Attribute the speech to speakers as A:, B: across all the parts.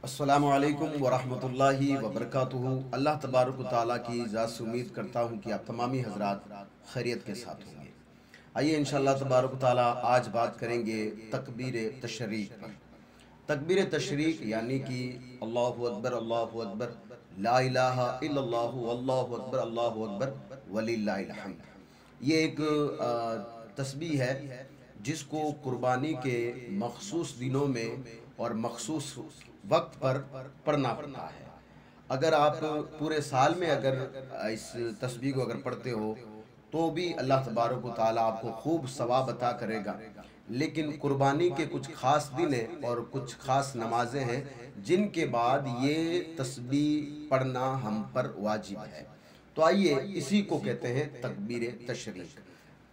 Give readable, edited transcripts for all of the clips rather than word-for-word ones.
A: अस्सलामु अलैकुम वरहमतुल्लाहि वबरकातुहू। अल्लाह तबारक व तआला की ज़ात से उम्मीद करता हूँ कि आप तमामी हजरात खैरियत के साथ होंगे। आइए इंशाअल्लाह तबारक व तआला आज बात करेंगे तकबीर तशरीक पर। तकबीर तशरीक यानी कि अल्लाहु अकबर ला इलाहा इल्लल्लाहु अल्लाहु अकबर वलिल्लाहिल हम्द। ये एक तस्बीह है जिसको कुर्बानी के मखसूस दिनों में और मखसूस वक्त पर पढ़ना पड़ता है। अगर आप पूरे साल में अगर इस तस्बीह को अगर पढ़ते हो तो भी अल्लाह तबारक व तआला आपको खूब सवाब अता करेगा। लेकिन कुर्बानी के कुछ ख़ास दिन हैं और कुछ ख़ास नमाजें हैं जिनके बाद ये तस्बीह पढ़ना हम पर वाजिब है। तो आइए इसी को कहते हैं तकबीर तशरीक।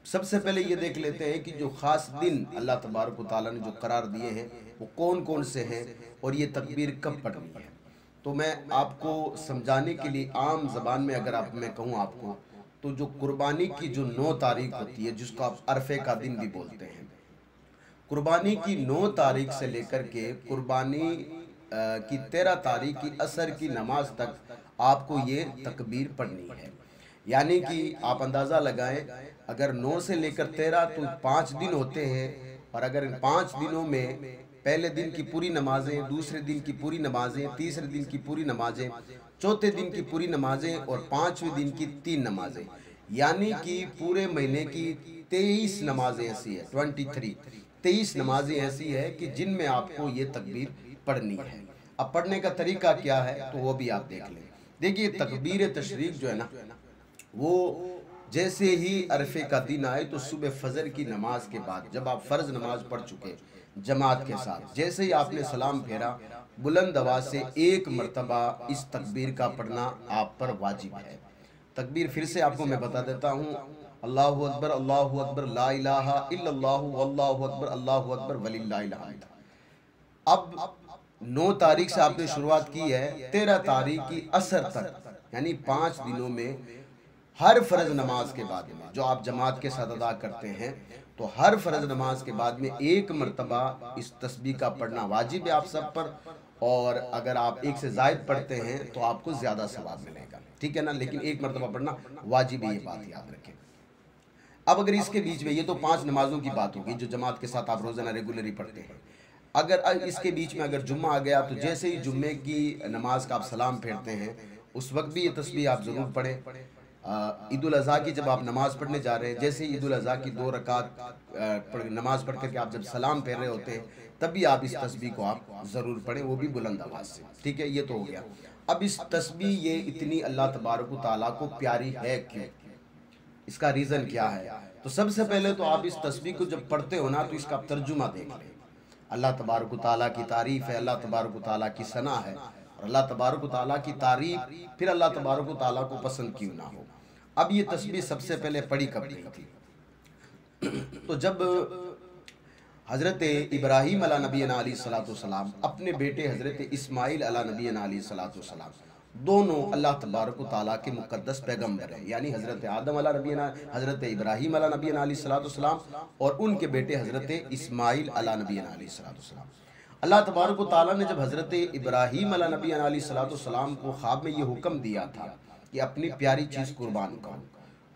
A: सबसे पहले ये देख लेते हैं कि जो ख़ास दिन अल्लाह तबारक व तआला ने जो करार दिए हैं वो कौन कौन से हैं और ये तकबीर कब पढ़नी है। तो मैं आपको समझाने के लिए आम ज़बान में अगर मैं कहूँ आपको, तो जो कुर्बानी की जो 9 तारीख होती है जिसको आप अरफे का दिन भी बोलते हैं, कुर्बानी की 9 तारीख से लेकर के कुर्बानी की 13 तारीख की असर की नमाज तक आपको ये तकबीर पढ़नी है। यानी कि आप अंदाज़ा लगाएं, अगर 9 से लेकर 13 तो 5 दिन होते हैं। और अगर इन 5 दिनों में पहले दिन की पूरी नमाजें, दूसरे दिन की पूरी नमाजें, तीसरे दिन की पूरी नमाजें, चौथे दिन की पूरी नमाजें और 5वें दिन की 3 नमाजें, यानी कि पूरे महीने की 23 नमाजें ऐसी है, 23 नमाजें ऐसी है कि जिनमें आपको ये तकबीर पढ़नी है। अब पढ़ने का तरीका क्या है तो वो भी आप देख लें। देखिए तकबीर तशरीक जो है ना, वो जैसे ही अरफे का दिन आए तो सुबह फजर की नमाज के बाद जब आप फ़र्ज नमाज पढ़ चुके जमात के साथ, जैसे ही आपने सलाम फेरा, बुलंद आवाज़ से एक मरतबा इस तकबीर का पढ़ना आप पर वाजिब है। तकबीर फिर से आपको मैं बता देता हूँ, अल्लाहु अकबर ला इलाहा इल्लल्लाहु अल्लाहु अकबर वलिल्लाहिल हम्द। अब 9 तारीख से आपने शुरुआत की है, 13 तारीख की असर तक यानी 5 दिनों में हर फर्ज नमाज के बाद में जो आप जमात के साथ अदा करते हैं, तो हर फर्ज नमाज के बाद में एक मरतबा इस तस्बीह का पढ़ना वाजिब है आप सब पर। और अगर आप एक से ज़ायद पढ़ते हैं तो आपको ज़्यादा सवाब मिलेगा, ठीक है ना। लेकिन एक मरतबा पढ़ना वाजिब है, ये बात याद रखें। अब अगर इसके बीच में, ये तो 5 नमाजों की बात होगी जो जमात के साथ आप रोज़ाना रेगुलरली पढ़ते हैं। अगर इसके बीच में अगर जुम्मा आ गया तो जैसे ही जुम्मे की नमाज का आप सलाम फेरते हैं उस वक्त भी ये तस्बीह आप ज़रूर पढ़ें। ईद उल अज़हा की जब आप नमाज़ पढ़ने जा रहे हैं, जैसे ईद उल अज़हा की 2 रकात नमाज़ पढ़ करके आप जब सलाम फेर रहे होते हैं तब भी आप इस तस्बीह को आप ज़रूर पढ़ें, वो भी बुलंद आवाज़ से, ठीक है। ये तो हो गया। अब इस तस्बीह ये इतनी अल्लाह तबारक व तआला को प्यारी है क्यों, इसका रीज़न क्या है। तो सबसे पहले तो आप इस तस्बीह को जब पढ़ते हो ना तो इसका तर्जुमा देख लें। अल्लाह तबारक व तआला की तारीफ़ है, अल्लाह तबारक व तआला की सना है, और अल्लाह तबारक व तआला की तारीफ़ फिर अल्लाह तबारक व तआला को पसंद क्यों ना हो। अब ये तस्बीह सबसे पहले पढ़ी कब गई थी, तो जब हज़रत इब्राहीम अला नबीना अलैहिस्सलातु वस्सलाम अपने बेटे हज़रत इस्माइल अला नबीना अलैहिस्सलातु वस्सलाम दोनों अल्लाह तबारक व तआला के मुक़द्दस पैगम्बर हैं, यानी हज़रत आदम अला नबीना, हज़रत इब्राहीम अला नबीना अलैहिस्सलातु वस्सलाम और उनके बेटे हज़रत इस्माइल अला नबीना अलैहिस्सलातु वस्सलाम। अल्लाह तबारक व तआला ने जब हज़रत इब्राहीम अला नबीना अलैहिस्सलातु वस्सलाम को ख्वाब में ये हुक्म दिया था कि अपनी प्यारी चीज़ कुर्बान करो,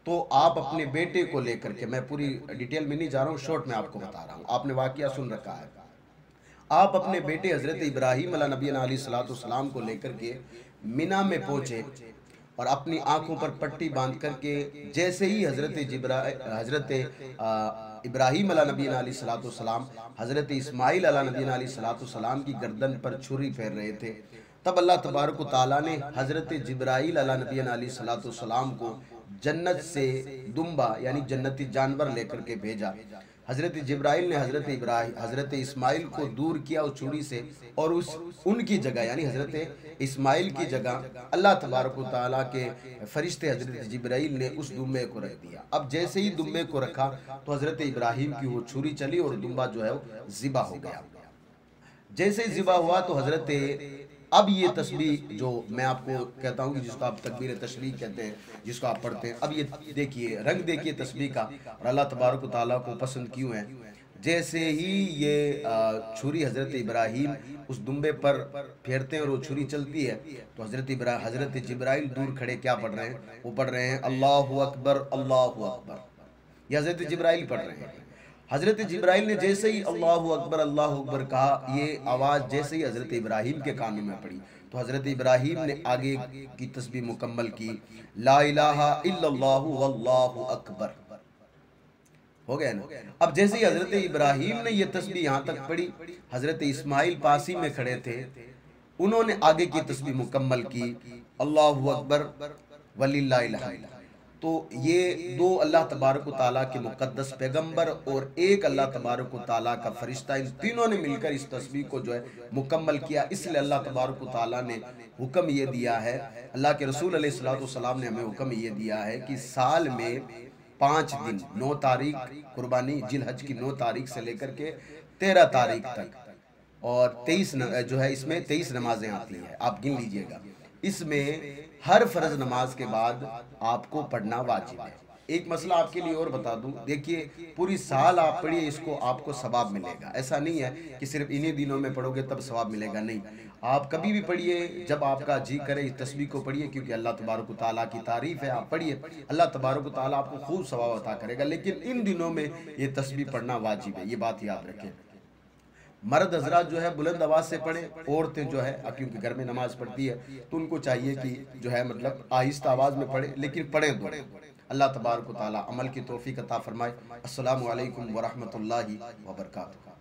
A: तो आप अपने बेटे को लेकर के, मैं पूरी डिटेल में नहीं जा रहा हूँ, शॉर्ट में आपको बता रहा हूँ, आपने वाक़या सुन रखा है। आप अपने बेटे हज़रत इब्राहीम अला नबीना अलैहिस्सलातु वस्सलाम को लेकर के मिना में पहुँचे और अपनी आँखों पर पट्टी बांध करके जैसे ही हज़रत इब्राहीम अला नबीना अलैहिस्सलातु वस्सलाम हज़रत इस्माइल अला नबीना अलैहिस्सलातु वस्सलाम की गर्दन पर छुरी फेर रहे थे, तब अल्लाह तबारक व तआला ने हज़रत जिब्राईल अला नबीना अलैहिस्सलातु वस्सलाम को जन्नत से दुम्बा यानी जन्नती जानवर लेकर के भेजा। हज़रत जिब्राईल ने हज़रत इस्माइल को दूर किया उस छुरी से, और उनकी जगह यानी हज़रत इस्माइल की जगह अल्लाह तबारक व तआला के फरिश्ते हज़रत जिब्राईल ने उस दुम्बे को रख दिया। अब जैसे ही दुम्बे को रखा तो हज़रत इब्राहीम की वो छुरी चली और दुम्बा जो है वो ज़िबा हो गया। जैसे ही ज़िबा हुआ तो अब ये तस्बीह जो मैं आपको कहता हूँ कि जिसको आप तकबीर तशरीक कहते हैं, जिसको आप पढ़ते हैं, अब ये देखिए, रंग देखिए तस्बीह का, और अल्लाह तबारक व तआला को पसंद क्यों है। जैसे ही ये छुरी हज़रत इब्राहीम उस दुम्बे पर फेरते हैं और वो छुरी चलती है, तो हज़रत जिब्राइल दूर खड़े क्या पढ़ रहे हैं? वो पढ़ रहे हैं अल्लाहु अकबर अल्लाहु अकबर। ये हज़रत जिब्राइल पढ़ रहे हैं। हज़रत जिब्राइल ने जैसे ही अल्लाहु अकबर कहा, ये आवाज़ जैसे ही हज़रत इब्राहीम के कानों में पड़ी, तो हज़रत इब्राहीम ने आगे की तस्बीह मुकम्मल की, ला इलाहा इल्लल्लाहु वल्लाहु अकबर। हो गया ना। अब जैसे ही हज़रत इब्राहीम ने ये तस्बीह यहाँ तक पढ़ी, हज़रत इस्माइल पास ही में खड़े थे, उन्होंने आगे की तस्बीह मुकम्मल की, अल्लाहु अकबर वलिल्लाहिल हम्द। तो ये दो अल्लाह तबारक व तआला के मुक़द्दस पैगंबर और एक अल्लाह तबारक व तआला का फरिश्ता, इन तीनों ने मिलकर इस तस्बीह को जो है मुकम्मल किया। इसलिए अल्लाह तबारक व तआला ने हुक्म ये दिया है, अल्लाह के रसूल अलैहिस्सलाम ने हमें हुक्म ये दिया है कि साल में 5 दिन, 9 तारीख कुर्बानी, जिलहज की 9 तारीख से लेकर के 13 तारीख तक, और 23 जो है इसमें 23 नमाजें आती हैं, आप गिन लीजिएगा। इसमें हर फर्ज नमाज के बाद आपको पढ़ना वाजिब है। एक मसला आपके लिए और बता दूं, देखिए पूरी साल आप पढ़िए, इसको आपको सवाब मिलेगा। ऐसा नहीं है कि सिर्फ इन्हीं दिनों में पढ़ोगे तब सवाब मिलेगा, नहीं, आप कभी भी पढ़िए, जब आपका जी करे इस तस्बीह को पढ़िए, क्योंकि अल्लाह तबारक व तआला की तारीफ है, आप पढ़िए, अल्लाह तबारक व तआला आपको खूब सवाब अता करेगा। लेकिन इन दिनों में ये तस्बीह पढ़ना वाजिब है, ये बात याद रखें। मर्द हजरात जो है बुलंद आवाज से पढ़े, औरतें जो है क्योंकि घर में नमाज पढ़ती है तो उनको चाहिए कि जो है मतलब आहिस्ता आवाज में पढ़े, लेकिन पढ़ें दो। अल्लाह तबारक व तआला अमल की तौफीक अता फरमाए। अस्सलामु अलैकुम व रहमतुल्लाहि व बरकातुहू।